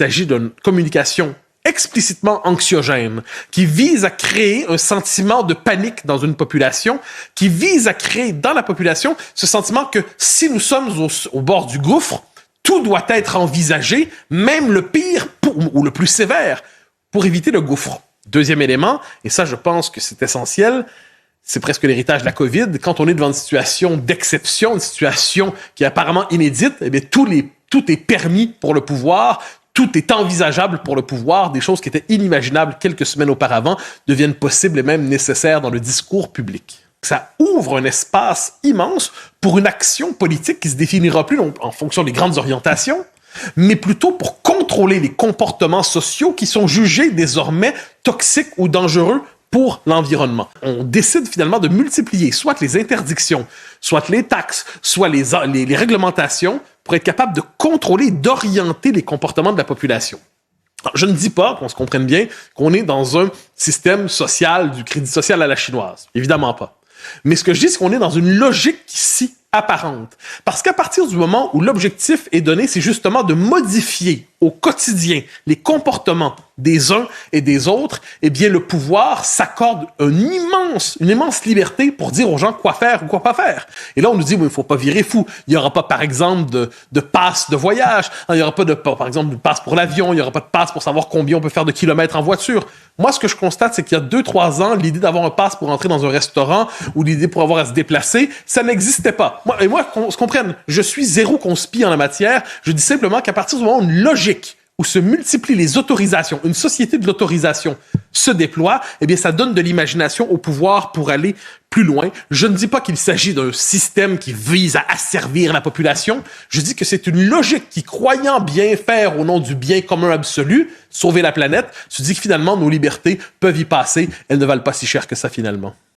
s'agit d'une communication explicitement anxiogène, qui vise à créer un sentiment de panique dans une population, qui vise à créer dans la population ce sentiment que si nous sommes au bord du gouffre, tout doit être envisagé, même le pire ou le plus sévère, pour éviter le gouffre. Deuxième élément, et ça je pense que c'est essentiel, c'est presque l'héritage de la COVID, quand on est devant une situation d'exception, une situation qui est apparemment inédite, eh bien tout est permis pour le pouvoir, tout est envisageable pour le pouvoir, des choses qui étaient inimaginables quelques semaines auparavant deviennent possibles et même nécessaires dans le discours public. Ça ouvre un espace immense pour une action politique qui se définira plus en fonction des grandes orientations, mais plutôt pour contrôler les comportements sociaux qui sont jugés désormais toxiques ou dangereux pour l'environnement. On décide finalement de multiplier soit les interdictions, soit les taxes, soit les réglementations pour être capable de contrôler, d'orienter les comportements de la population. Alors, je ne dis pas, qu'on se comprenne bien, qu'on est dans un système social, du crédit social à la chinoise. Évidemment pas. Mais ce que je dis, c'est qu'on est dans une logique ici apparente. Parce qu'à partir du moment où l'objectif est donné, c'est justement de modifier au quotidien les comportements des uns et des autres, eh bien, le pouvoir s'accorde une immense liberté pour dire aux gens quoi faire ou quoi pas faire. Et là, on nous dit, il ne faut pas virer fou. Il n'y aura pas, par exemple, de passe de voyage. Il n'y aura pas, par exemple, de passe pour l'avion. Il n'y aura pas de passe pour savoir combien on peut faire de kilomètres en voiture. Moi, ce que je constate, c'est qu'il y a 2-3 ans, l'idée d'avoir un passe pour entrer dans un restaurant ou l'idée pour avoir à se déplacer, ça n'existait pas. Moi, qu'on se comprenne, je suis zéro conspi en la matière. Je dis simplement qu'à partir du moment où une logique où se multiplient les autorisations, une société de l'autorisation se déploie, eh bien, ça donne de l'imagination au pouvoir pour aller plus loin. Je ne dis pas qu'il s'agit d'un système qui vise à asservir la population. Je dis que c'est une logique qui, croyant bien faire au nom du bien commun absolu, sauver la planète, se dit que finalement, nos libertés peuvent y passer. Elles ne valent pas si cher que ça, finalement.